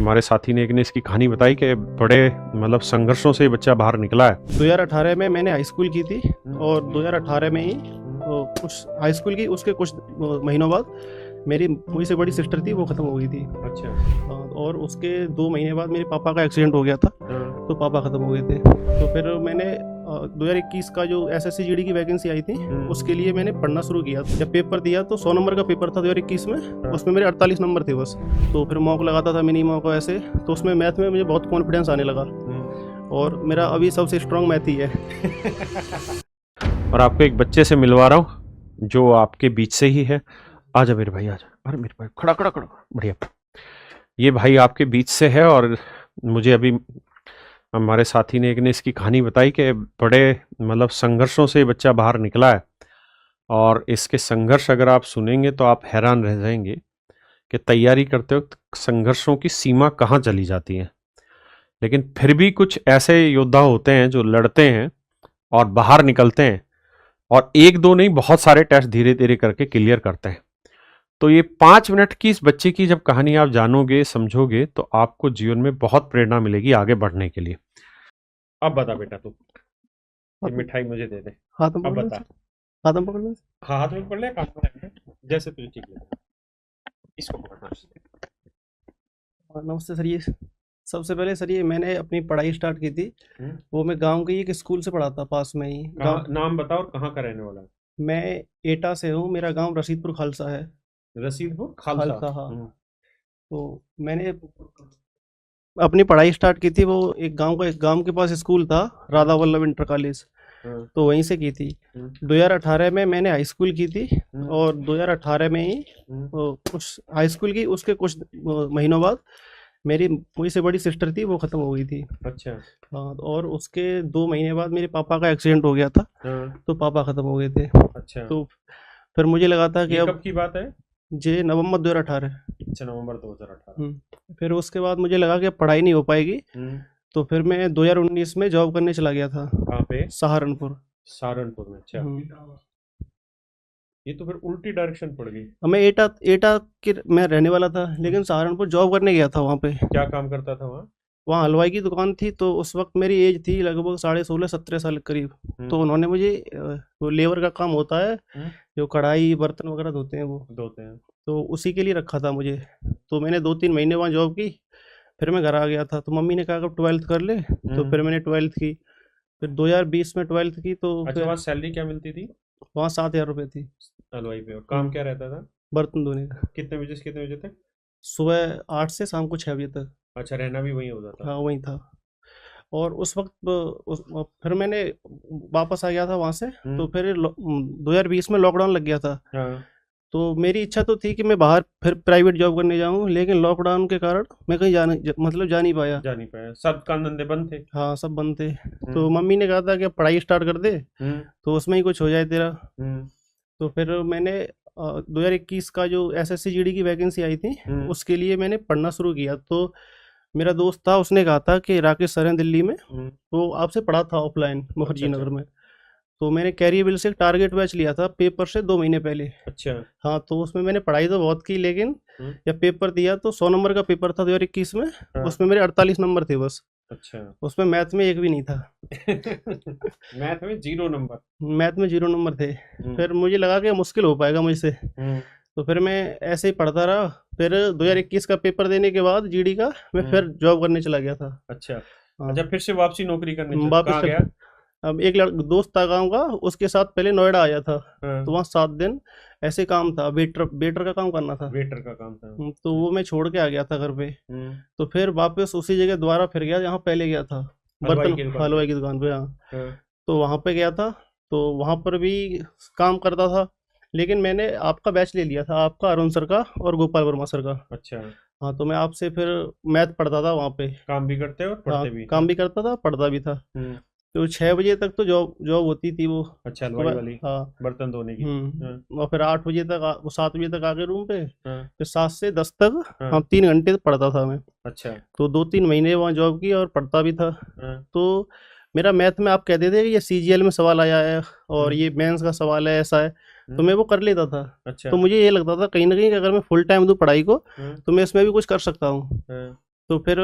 हमारे साथी ने एक ने इसकी कहानी बताई कि बड़े मतलब संघर्षों से ये बच्चा बाहर निकला है। 2018 में मैंने हाई स्कूल की थी और 2018 में ही उस हाई स्कूल की उसके कुछ महीनों बाद मेरी मुझसे बड़ी सिस्टर थी, वो ख़त्म हो गई थी। अच्छा। और उसके 2 महीने बाद मेरे पापा का एक्सीडेंट हो गया था, तो पापा ख़त्म हो गए थे। तो फिर मैंने 2021 का जो SSC GD की वैकेंसी आई थी, उसके लिए मैंने पढ़ना शुरू किया। जब पेपर दिया तो 100 नंबर का पेपर था 2021 में, उसमें मेरे 48 नंबर थे बस। तो फिर मॉक लगाता था, मिनी मॉक ऐसे, तो उसमें मैथ में मुझे बहुत कॉन्फिडेंस आने लगा और मेरा अभी सबसे स्ट्रॉन्ग मैथ ही है। और आपको एक बच्चे से मिलवा रहा हूँ जो आपके बीच से ही है। आजा मेरे भाई, आजा। अरे मेरे भाई, खड़ा खड़ा खड़ा, बढ़िया। ये भाई आपके बीच से है और मुझे अभी हमारे साथी ने एक ने इसकी कहानी बताई कि बड़े मतलब संघर्षों से ये बच्चा बाहर निकला है। और इसके संघर्ष अगर आप सुनेंगे तो आप हैरान रह जाएंगे कि तैयारी करते वक्त संघर्षों की सीमा कहाँ चली जाती है। लेकिन फिर भी कुछ ऐसे योद्धा होते हैं जो लड़ते हैं और बाहर निकलते हैं और एक दो नहीं, बहुत सारे टेस्ट धीरे धीरे करके क्लियर करते हैं। तो ये 5 मिनट की इस बच्चे की जब कहानी आप जानोगे, समझोगे, तो आपको जीवन में बहुत प्रेरणा मिलेगी आगे बढ़ने के लिए। अब बता बेटा, तू ये मिठाई मुझे दे दे। हाथ में अब पकड़ लो, बता। हाथ में पकड़ लो। हाँ, हाथ में पकड़ ले, कान में रख ले, जैसे तुझे ठीक लगे। इसको पकड़ना। नमस्ते सर। ये सबसे पहले सर, ये मैंने अपनी पढ़ाई स्टार्ट की थी, वो मैं गांव के ही एक स्कूल से पढ़ा था, पास में ही। गांव नाम बताओ और कहाँ का रहने वाला है? मैं एटा से हूँ, मेरा गांव रशीदपुर खालसा है। रसीदपुर खालसा। खालसा, हाँ। तो मैंने अपनी पढ़ाई स्टार्ट की थी, वो एक गांव के पास स्कूल था, राधा वल्लभ इंटर कॉलेज, तो वहीं से की थी। 2018 में मैंने हाई स्कूल की थी और 2018 में ही उस हाई स्कूल की उसके कुछ महीनों बाद मेरी मुझसे बड़ी सिस्टर थी, वो ख़त्म हो गई थी। अच्छा। हाँ, और उसके 2 महीने बाद मेरे पापा का एक्सीडेंट हो गया था, तो पापा ख़त्म हो गए थे। अच्छा। तो फिर मुझे लगा था कि ये अब कब की बात है? जे नवंबर 2018। अच्छा, नवंबर 2018। फिर उसके बाद मुझे लगा कि अब पढ़ाई नहीं हो पाएगी, तो फिर मैं 2019 में जॉब करने चला गया था। कहाँ पे? सहारनपुर। सहारनपुर में। अच्छा। ये तो फिर उल्टी डायरेक्शन पड़ गई। मैं एटा एटा के मैं रहने वाला था, लेकिन सहारनपुर जॉब करने गया था वहाँ पे। क्या काम करता था वहाँ? वहाँ हलवाई की दुकान थी, तो उस वक्त मेरी एज थी लगभग 16.5-17 साल के करीब। तो उन्होंने मुझे वो लेबर का काम होता है, जो कढ़ाई बर्तन वगैरह धोते हैं, वो धोते हैं, तो उसी के लिए रखा था मुझे। तो मैंने 2-3 महीने वहाँ जॉब की, फिर मैं घर आ गया था। तो मम्मी ने कहा कि 12th कर ले, तो फिर मैंने 12th की। फिर 2020 में 12th की, तो अच्छा। फिर वहाँ सैलरी क्या मिलती थी? वहाँ 7,000 रुपये थी, हलवाई पे। और काम क्या रहता था? बर्तन धोने का। कितने बजे से कितने बजे तक? सुबह 8 से शाम को 6 बजे तक। अच्छा, रहना भी वहीं होता था? हाँ, वहीं था। और उस वक्त फिर मैंने वापस आ गया था वहाँ से। तो फिर 2020 में लॉकडाउन लग गया था। हाँ। तो मेरी इच्छा तो थी कि मैं बाहर फिर प्राइवेट जॉब करने जाऊँ, लेकिन लॉकडाउन के कारण मैं कहीं जा नहीं पाया। जा नहीं पाया, सब काम धंधे बंद थे। हाँ, सब बंद थे। तो मम्मी ने कहा था कि अब पढ़ाई स्टार्ट कर दे, तो उसमें ही कुछ हो जाए तेरा। तो फिर मैंने 2021 का जो SSC GD की वैकेंसी आई थी, उसके लिए मैंने पढ़ना शुरू किया। तो मेरा दोस्त था, उसने कहा था कि राकेश सर हैं दिल्ली में, तो आपसे पढ़ा था ऑफलाइन मुखर्जी नगर में। तो मैंने कैरियबिल से एक टारगेट बैच लिया था पेपर से 2 महीने पहले। अच्छा। हाँ, तो उसमें मैंने पढ़ाई तो बहुत की, लेकिन जब पेपर दिया तो 100 नंबर का पेपर था 2021 में, उसमें मेरे 48 नंबर थे बस। अच्छा। उसमें मैथ में एक भी नहीं था। मैथ में 0 नंबर? मैथ में 0 नंबर थे। फिर मुझे लगा कि मुश्किल हो पाएगा मुझसे, तो फिर मैं ऐसे ही पढ़ता रहा। फिर 2021 का पेपर देने के बाद GD का, मैं फिर जॉब करने चला गया था। अच्छा। हाँ, अच्छा, फिर से वापसी नौकरी करने वापस कहाँ गया? अब एक दोस्त था गाँव का, उसके साथ पहले नोएडा आया था। तो वहाँ 7 दिन ऐसे काम था, वेटर का काम करना था। वेटर का काम था। तो वो मैं छोड़ के आ गया था घर पे। तो फिर वापस उसी जगह दोबारा फिर गया जहाँ पहले गया था, हलवाई की दुकान पे। हाँ, तो वहाँ पे गया था, तो वहाँ पर भी काम करता था, लेकिन मैंने आपका बैच ले लिया था, आपका, अरुण सर का और गोपाल वर्मा सर का। अच्छा। हाँ, तो मैं आपसे फिर मैथ पढ़ता था वहाँ पे। काम भी करते और पढ़ते भी? काम भी करता था, पढ़ता भी था। तो 6 बजे तक तो जॉब होती थी वो। अच्छा, हलवाई वाली। हाँ, बर्तन धोने की। और फिर 8 बजे तक वो 7 बजे तक आ गए रूम पे। फिर 7 से 10 तक हाँ। हाँ, 3 घंटे पढ़ता था मैं। अच्छा। तो 2-3 महीने वहाँ जॉब की और पढ़ता भी था। तो मेरा मैथ में आप कहते थे कि ये CGL में सवाल आया है और ये मेंस का सवाल है, ऐसा है, तो मैं वो कर लेता था। अच्छा। तो मुझे ये लगता था कहीं ना कहीं कि अगर मैं फुल टाइम दूँ पढ़ाई को, तो मैं इसमें भी कुछ कर सकता हूँ। तो फिर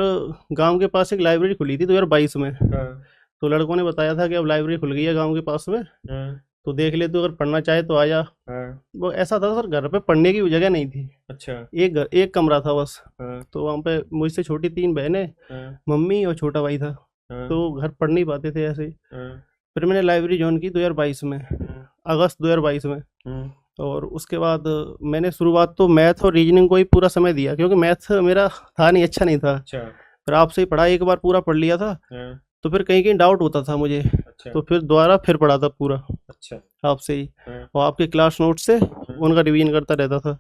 गांव के पास एक लाइब्रेरी खुली थी 2022 में। हाँ, तो लड़कों ने बताया था कि अब लाइब्रेरी खुल गई है गांव के पास में, हाँ, तो देख ले, तो अगर पढ़ना चाहे तो आ जा। हाँ, वो ऐसा था सर, घर पे पढ़ने की जगह नहीं थी, अच्छा, एक कमरा था बस। हाँ, तो वहाँ पे मुझसे छोटी 3 बहनें, हाँ, मम्मी और छोटा भाई था। हाँ, तो घर पढ़ नहीं पाते थे ऐसे ही। हाँ, फिर मैंने लाइब्रेरी ज्वाइन की 2022 में, हम्म, अगस्त 2022 में। हम्म, और उसके बाद मैंने शुरुआत तो मैथ और रीजनिंग को ही पूरा समय दिया, क्योंकि मैथ मेरा था नहीं, अच्छा नहीं था। अच्छा, फिर आपसे ही पढ़ा, एक बार पूरा पढ़ लिया था, हाँ, तो फिर कहीं कहीं डाउट होता था मुझे, अच्छा, तो फिर दोबारा फिर पढ़ा था पूरा अच्छा, आपसे ही। हाँ, और आपके क्लास नोट से हाँ, उनका रिवीजन करता रहता था।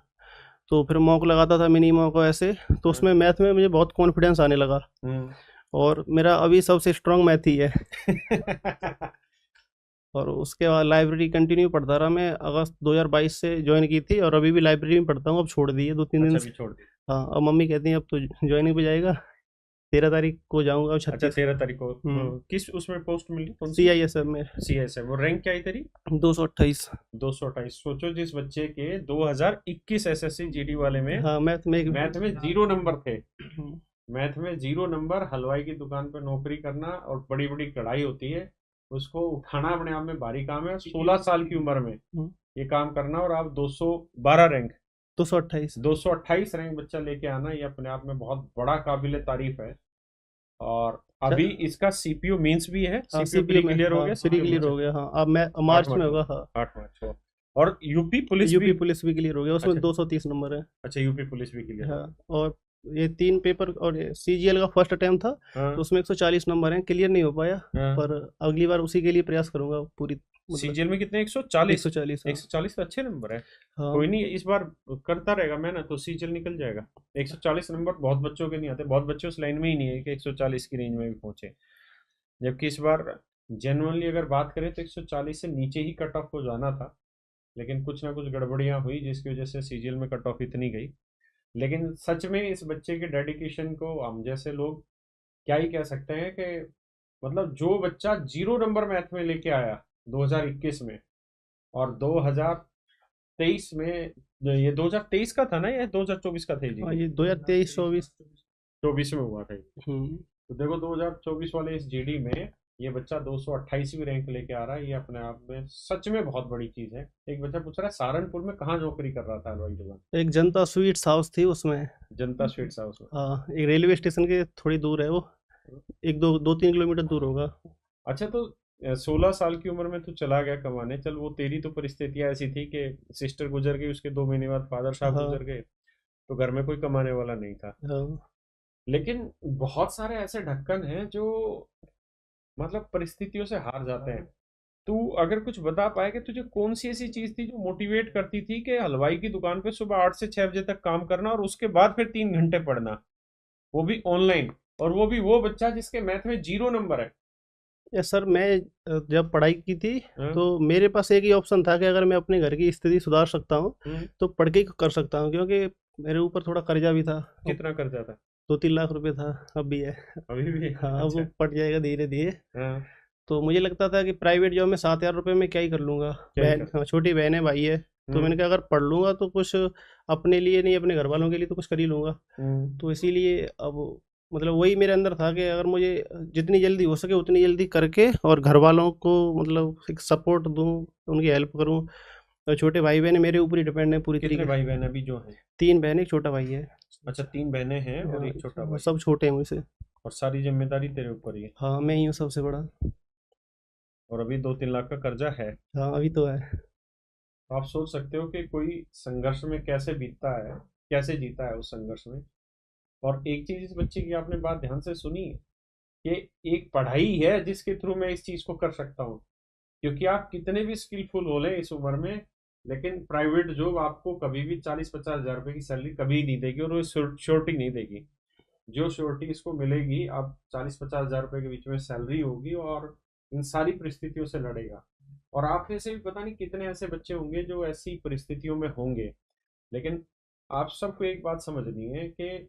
तो फिर मॉक लगाता था, मिनी मॉक ऐसे। तो हाँ, उसमें मैथ में मुझे बहुत कॉन्फिडेंस आने लगा, हम्म। और मेरा अभी सबसे स्ट्रांग मैथ ही है। और उसके बाद लाइब्रेरी कंटिन्यू पढ़ता रहा मैं, अगस्त 2022 से ज्वाइन की थी, और अभी भी लाइब्रेरी में पढ़ता हूँ। अब छोड़ दी है 2-3 दिन अच्छा, से। अभी छोड़ दी। हाँ, अब मम्मी कहती हैं अब तो ज्वाइनिंग पे जाएगा, 13 तारीख को जाऊंगा, अब अच्छा, 36। 13 तारीख को हम्म। किस उसमें पोस्ट मिली, कौन सी? CISF में CS है वो, रैंक क्या आई तेरी? 228। 228। सोचो, जिस बच्चे के 2021 SSC GD वाले में हाँ, मैथ में मैथ में 0 नंबर थे, हम्म, मैथ में 0 नंबर, हलवाई की दुकान पर नौकरी करना और बड़ी बड़ी कढ़ाई होती है, उसको उठाना अपने आप में भारी काम है। 16 साल की उम्र में हम्म, ये काम करना, और आप 212 रैंक, 228। 228 रैंक बच्चा लेके आना, ये अपने आप में बहुत बड़ा काबिल तारीफ है। और अभी इसका सीपीयू मेंस भी है, हाँ, सीपीयू प्री सीपीयू में, क्लियर हो हाँ, गया, प्री सीपीयू क्लियर मेंस हो गया। हाँ, अब मैं 8 मार्च में मार्च होगा। को, हाँ, 8 मार्च को। और यूपी पुलिस यूपी भी। पुलिस भी क्लियर हो गया, उसमें अच्छा, 230 नंबर है। अच्छा, यूपी पुलिस भी क्लियर हो हाँ, और ये 3 पेपर, और ये CGL का फर्स्ट अटेम्प्ट था, गया। तो हाँ, उसमें 140 नंबर हैं, क्लियर नहीं हो पाया। हाँ। पर अगली बार उसी के लिए प्रयास करूंगा पूरी, मतलब सीजीएल में कितने? 140। 140। हाँ, 140 तो अच्छे नंबर है। हाँ, कोई नहीं, इस बार करता रहेगा मेहनत तो सीजीएल निकल जाएगा। 140 नंबर बहुत बच्चों के नहीं आते, बहुत बच्चे उस लाइन में ही नहीं है कि 140 की रेंज में भी पहुंचे। जबकि इस बार जेनुअनली अगर बात करें तो 140 से नीचे ही कट ऑफ हो जाना था, लेकिन कुछ ना कुछ गड़बड़ियां हुई जिसकी वजह से सीजीएल में कट ऑफ इतनी गई। लेकिन सच में इस बच्चे के डेडिकेशन को हम जैसे लोग क्या ही कह सकते हैं कि मतलब जो बच्चा 0 नंबर मैथ में लेके आया 2021 में, और 2023 में, ये 2023 का था ना, या 2024 का था ये हाँ, जीडी? ये 2023-24। 24 में हुआ था ये। हम्म। तो देखो 2024 वाले इस जीडी में ये बच्चा 228वीं रैंक लेके आ रहा है, ये अपने आप में सच में बहुत बड़ी चीज है। एक बच्चा पूछ रहा है सहारनपुर में कहाँ नौकरी कर रहा था हलवाई दुकान? एक जनता स्वीट्स हाउस थी उसमें। जनता स्वीट्स हाउस में। हाँ, एक रेलवे स्टेशन के थोड़ी दूर है वो, एक दो 2-3 किलोमीटर दूर होगा। अच्छा, तो 16 साल की उम्र में तू चला गया कमाने, चल वो तेरी तो परिस्थितियां ऐसी थी कि सिस्टर गुजर गई, उसके 2 महीने बाद फादर साहब हाँ, गुजर गए, तो घर में कोई कमाने वाला नहीं था। हाँ, लेकिन बहुत सारे ऐसे ढक्कन हैं जो मतलब परिस्थितियों से हार जाते हैं। तू अगर कुछ बता पाए कि तुझे कौन सी ऐसी चीज थी जो मोटिवेट करती थी कि हलवाई की दुकान पे सुबह 8 से 6 बजे तक काम करना और उसके बाद फिर 3 घंटे पढ़ना, वो भी ऑनलाइन, और वो भी वो बच्चा जिसके मैथ में 0 नंबर है। यस सर, मैं जब पढ़ाई की थी, हाँ, तो मेरे पास एक ही ऑप्शन था कि अगर मैं अपने घर की स्थिति सुधार सकता हूँ, हम्म, तो पढ़ के ही कर सकता हूँ, क्योंकि मेरे ऊपर थोड़ा कर्जा भी था। कितना कर्जा था? 2-3 लाख रुपए था, अब भी है। अभी भी? हाँ, अब वो अच्छा, पड़ जाएगा धीरे धीरे। हाँ, तो मुझे लगता था कि प्राइवेट जॉब में 7,000 रुपये में क्या ही कर लूँगा। क्या ही बहन, कर। हाँ, छोटी बहन है, भाई है। तो हम्म, मैंने कहा अगर पढ़ लूँगा तो कुछ अपने लिए नहीं, अपने घर वालों के लिए तो कुछ कर ही लूँगा। हम्म, तो इसीलिए अब, मतलब वही मेरे अंदर था कि अगर मुझे जितनी जल्दी हो सके उतनी जल्दी करके, और घर वालों को मतलब एक सपोर्ट दूँ, उनकी हेल्प करूँ। और छोटे भाई बहन मेरे ऊपर ही डिपेंड है पूरी कितने तरीके भाई से। बहन अभी जो हैं? 3 बहन, एक छोटा भाई है। अच्छा, 3 बहनें हैं और हाँ, एक छोटा भाई। सब छोटे हैं मुझसे। और सारी जिम्मेदारी तेरे ऊपर ही है। हाँ, मैं ही हूँ सबसे बड़ा। और अभी 2-3 लाख का कर्जा है। हाँ, अभी तो है। तो आप सोच सकते हो कि कोई संघर्ष में कैसे बीतता है, कैसे जीता है उस संघर्ष में। और एक चीज इस बच्चे की आपने बात ध्यान से सुनी है कि एक पढ़ाई है जिसके थ्रू मैं इस चीज को कर सकता हूँ। क्योंकि आप कितने भी स्किलफुल हो ले इस उम्र में, लेकिन प्राइवेट जॉब आपको कभी भी 40-50 हज़ार रुपए की सैलरी कभी नहीं देगी, और वो श्योरिटी नहीं देगी। जो श्योरिटी इसको मिलेगी, अब 40-50 हज़ार रुपए के बीच में सैलरी होगी, और इन सारी परिस्थितियों से लड़ेगा। और आप में से भी पता नहीं कितने ऐसे बच्चे होंगे जो ऐसी परिस्थितियों में होंगे। लेकिन आप सबको एक बात समझनी है कि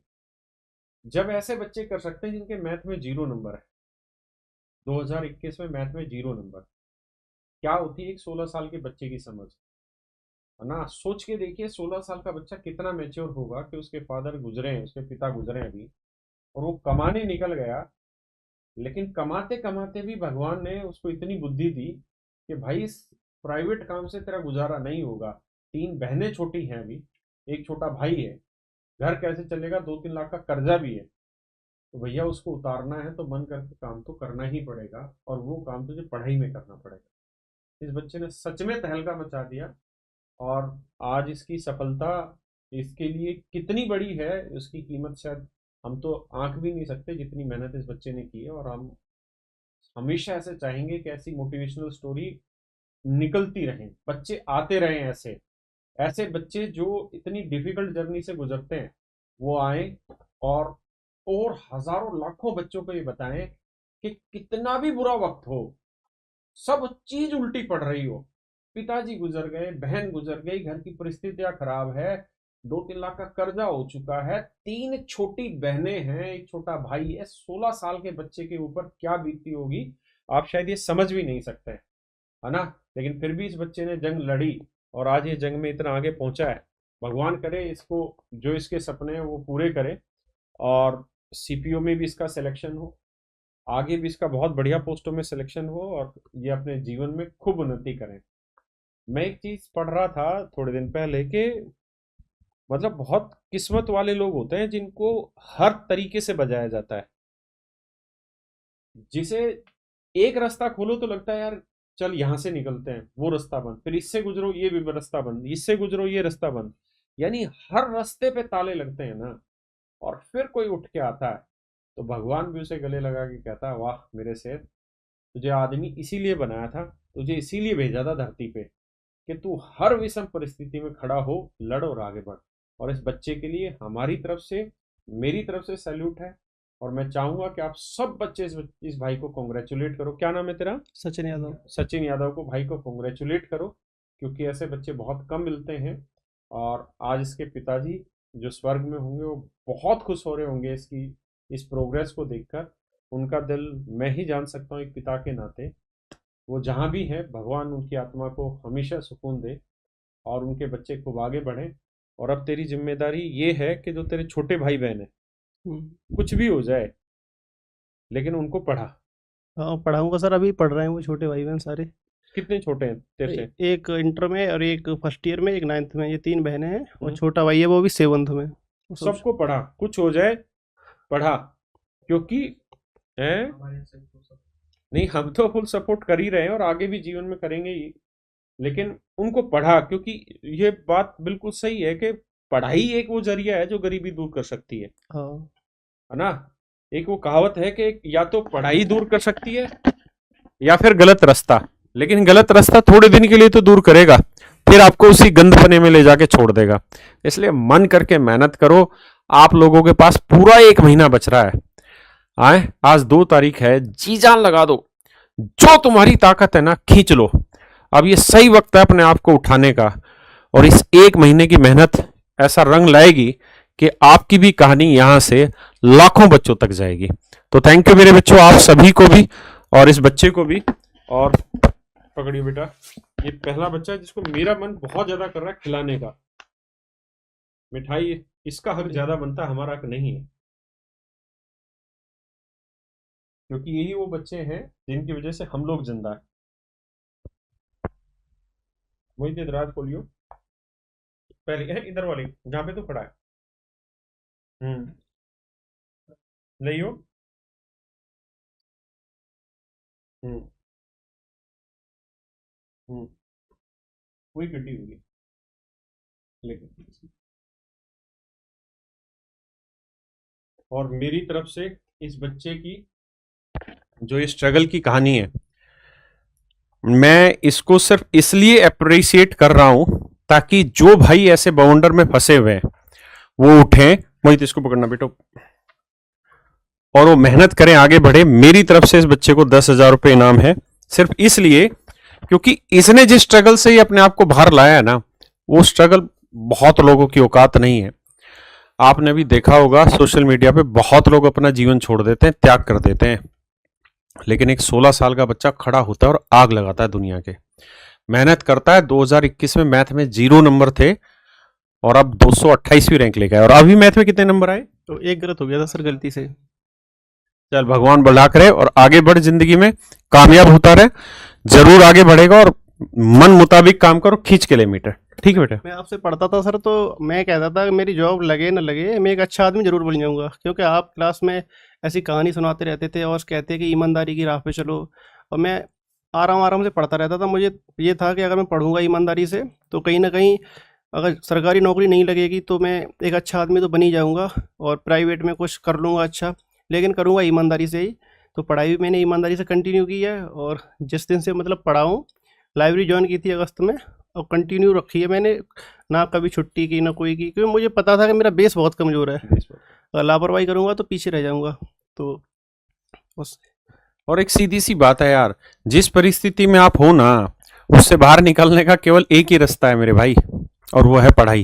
जब ऐसे बच्चे कर सकते हैं जिनके मैथ में 0 नंबर है, 2021 में मैथ में 0 नंबर, क्या होती है एक 16 साल के बच्चे की समझ? है ना? सोच के देखिए 16 साल का बच्चा कितना मेच्योर होगा कि उसके फादर गुजरे हैं, उसके पिता गुजरे हैं अभी, और वो कमाने निकल गया, लेकिन कमाते कमाते भी भगवान ने उसको इतनी बुद्धि दी कि भाई इस प्राइवेट काम से तेरा गुजारा नहीं होगा। 3 बहनें छोटी हैं अभी, एक छोटा भाई है, घर कैसे चलेगा, 2-3 लाख का कर्जा भी है, तो भैया उसको उतारना है तो मन करके काम तो करना ही पड़ेगा, और वो काम तुझे पढ़ाई में करना पड़ेगा। इस बच्चे ने सच में तहलका मचा दिया, और आज इसकी सफलता इसके लिए कितनी बड़ी है, उसकी कीमत शायद हम तो आंक भी नहीं सकते, जितनी मेहनत इस बच्चे ने की है। और हम हमेशा ऐसे चाहेंगे कि ऐसी मोटिवेशनल स्टोरी निकलती रहें, बच्चे आते रहें, ऐसे ऐसे बच्चे जो इतनी डिफिकल्ट जर्नी से गुजरते हैं वो आए, और हजारों लाखों बच्चों को ये बताएं कि कितना भी बुरा वक्त हो, सब चीज उल्टी पड़ रही हो, पिताजी गुजर गए, बहन गुजर गई, घर की परिस्थितियां खराब है, 2-3 लाख का कर्जा हो चुका है, 3 छोटी बहनें हैं, एक छोटा भाई है, 16 साल के बच्चे के ऊपर क्या बीती होगी आप शायद ये समझ भी नहीं सकते, है ना। लेकिन फिर भी इस बच्चे ने जंग लड़ी, और आज ये जंग में इतना आगे पहुंचा है। भगवान करे इसको जो इसके सपने हैं वो पूरे करे, और सीपीओ में भी इसका सिलेक्शन हो, आगे भी इसका बहुत बढ़िया पोस्टों में सिलेक्शन हो, और ये अपने जीवन में खूब उन्नति करें। मैं एक चीज पढ़ रहा था थोड़े दिन पहले कि मतलब बहुत किस्मत वाले लोग होते हैं जिनको हर तरीके से बजाया जाता है। जिसे एक रास्ता खोलो तो लगता है यार चल यहां से निकलते हैं, वो रास्ता बंद, फिर इससे गुजरो ये भी रास्ता बंद, इससे गुजरो ये रास्ता बंद, यानी हर रास्ते पे ताले लगते हैं ना। और फिर कोई उठ के आता है तो भगवान भी उसे गले लगा के कहता है वाह मेरे से, तुझे आदमी इसीलिए बनाया था, तुझे इसीलिए भेजा था धरती पे कि तू हर विषम परिस्थिति में खड़ा हो, लड़ और आगे बढ़। और इस बच्चे के लिए हमारी तरफ से, मेरी तरफ से सैल्यूट है, और मैं चाहूंगा कि आप सब बच्चे इस भाई को कॉन्ग्रेचुलेट करो। क्या नाम है तेरा? सचिन यादव। सचिन यादव को, भाई को कॉन्ग्रेचुलेट करो, क्योंकि ऐसे बच्चे बहुत कम मिलते हैं। और आज इसके पिताजी जो स्वर्ग में होंगे वो बहुत खुश हो रहे होंगे इसकी इस प्रोग्रेस को देखकर। उनका दिल मैं ही जान सकता हूँ एक पिता के नाते। वो जहाँ भी है भगवान उनकी आत्मा को हमेशा सुकून दे, और उनके बच्चे खूब आगे बढ़ें। और अब तेरी जिम्मेदारी ये है कि जो तेरे छोटे भाई बहन है, कुछ भी हो जाए लेकिन उनको पढ़ा। हाँ पढ़ाऊंगा सर, अभी पढ़ रहे हैं वो छोटे भाई बहन सारे। कितने छोटे हैं तेरे से? एक इंटर में, और एक फर्स्ट ईयर में, एक 9th में, ये 3 बहनें हैं, और हम्म। छोटा भाई है वो भी 7th में। वो सब सबको पढ़ा, कुछ हो जाए पढ़ा, क्योंकि है नहीं, हम तो फुल सपोर्ट कर ही रहे हैं और आगे भी जीवन में करेंगे ही, लेकिन उनको पढ़ा, क्योंकि ये बात बिल्कुल सही है कि पढ़ाई एक वो जरिया है जो गरीबी दूर कर सकती है हाँ ना। एक वो कहावत है कि या तो पढ़ाई दूर कर सकती है या फिर गलत रास्ता, लेकिन गलत रास्ता थोड़े दिन के लिए तो दूर करेगा, फिर आपको उसी गंदपने में ले जाके छोड़ देगा। इसलिए मन करके मेहनत करो। आप लोगों के पास पूरा 1 महीना बच रहा है। आए, आज 2 तारीख है, जी जान लगा दो, जो तुम्हारी ताकत है ना खींच लो। अब ये सही वक्त है अपने आप को उठाने का, और इस 1 महीने की मेहनत ऐसा रंग लाएगी कि आपकी भी कहानी यहां से लाखों बच्चों तक जाएगी। तो थैंक यू मेरे बच्चों, आप सभी को भी और इस बच्चे को भी। और पकड़िए बेटा, ये पहला बच्चा है जिसको मेरा मन बहुत ज्यादा कर रहा है खिलाने का। मिठाई इसका हक ज्यादा बनता है, हमारा हक नहीं है, क्योंकि यही वो बच्चे हैं जिनकी वजह से हम लोग जिंदा है। वही दराज खोलियो, पहले इधर वाली जहां पे तो खड़ा है। नहीं हो। हम्म हम्म वही कटी हुई, लेकिन और मेरी तरफ से इस बच्चे की जो ये स्ट्रगल की कहानी है, मैं इसको सिर्फ इसलिए अप्रिशिएट कर रहा हूं ताकि जो भाई ऐसे बाउंडर में फंसे हुए हैं वो उठें। मोहित इसको पकड़ना बेटो, और वो मेहनत करें, आगे बढ़े। मेरी तरफ से इस बच्चे को 10,000 रुपये इनाम है, सिर्फ इसलिए क्योंकि इसने जिस स्ट्रगल से ये अपने आप को बाहर लाया है ना, वो स्ट्रगल बहुत लोगों की औकात नहीं है। आपने भी देखा होगा सोशल मीडिया पे बहुत लोग अपना जीवन छोड़ देते हैं, त्याग कर देते हैं, लेकिन एक 16 साल का बच्चा खड़ा होता है और आग लगाता है दुनिया के, मेहनत करता है। 2021 में मैथ में 0 नंबर थे और अब 228वीं रैंक लेके आए। और अभी मैथ में कितने नंबर आए? तो एक गलत हो गया था सर गलती से। चल भगवान बढ़ा करे और आगे बढ़, जिंदगी में कामयाब होता रहे, जरूर आगे बढ़ेगा। और मन मुताबिक काम करो, खींच के ले मीटर। ठीक है बेटा। मैं आपसे पढ़ता था सर, तो मैं कहता था कि मेरी जॉब लगे ना लगे, मैं एक अच्छा आदमी जरूर बन जाऊंगा, क्योंकि आप क्लास में ऐसी कहानी सुनाते रहते थे और कहते कि ईमानदारी की राह पे चलो। और मैं आराम आराम से पढ़ता रहता था। मुझे ये था कि अगर मैं पढ़ूंगा ईमानदारी से तो कहीं ना कहीं अगर सरकारी नौकरी नहीं लगेगी तो मैं एक अच्छा आदमी तो बन ही जाऊंगा और प्राइवेट में कुछ कर लूँगा अच्छा, लेकिन करूँगा ईमानदारी से ही। तो पढ़ाई भी मैंने ईमानदारी से कंटिन्यू की है, और जिस दिन से मतलब पढ़ा हूँ, लाइब्रेरी ज्वाइन की थी अगस्त में, और कंटिन्यू रखी है मैंने, ना कभी छुट्टी की ना कोई की, क्योंकि मुझे पता था कि मेरा बेस बहुत कमज़ोर है, अगर लापरवाही करूँगा तो पीछे रह जाऊँगा। तो बस। और एक सीधी सी बात है यार, जिस परिस्थिति में आप हो ना, उससे बाहर निकलने का केवल एक ही रास्ता है मेरे भाई, और वो है पढ़ाई।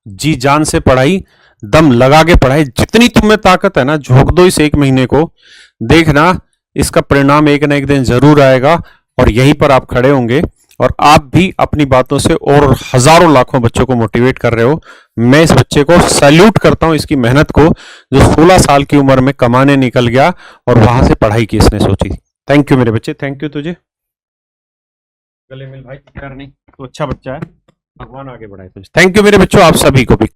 जी जान से पढ़ाई, दम लगा के पढ़ाई, जितनी तुम में ताकत है ना, झोंक दो इस 1 महीने को, देखना इसका परिणाम एक ना एक दिन जरूर आएगा। और यहीं पर आप खड़े होंगे, और आप भी अपनी बातों से और हजारों लाखों बच्चों को मोटिवेट कर रहे हो। मैं इस बच्चे को सैल्यूट करता हूं, इसकी मेहनत को, जो 16 साल की उम्र में कमाने निकल गया और वहां से पढ़ाई की इसने सोची। थैंक यू मेरे बच्चे, थैंक यू तुझे। गले मिल भाई, नहीं तो अच्छा बच्चा है, भगवान आगे बढ़ाए तुझे। थैंक यू मेरे बच्चों, आप सभी को भी।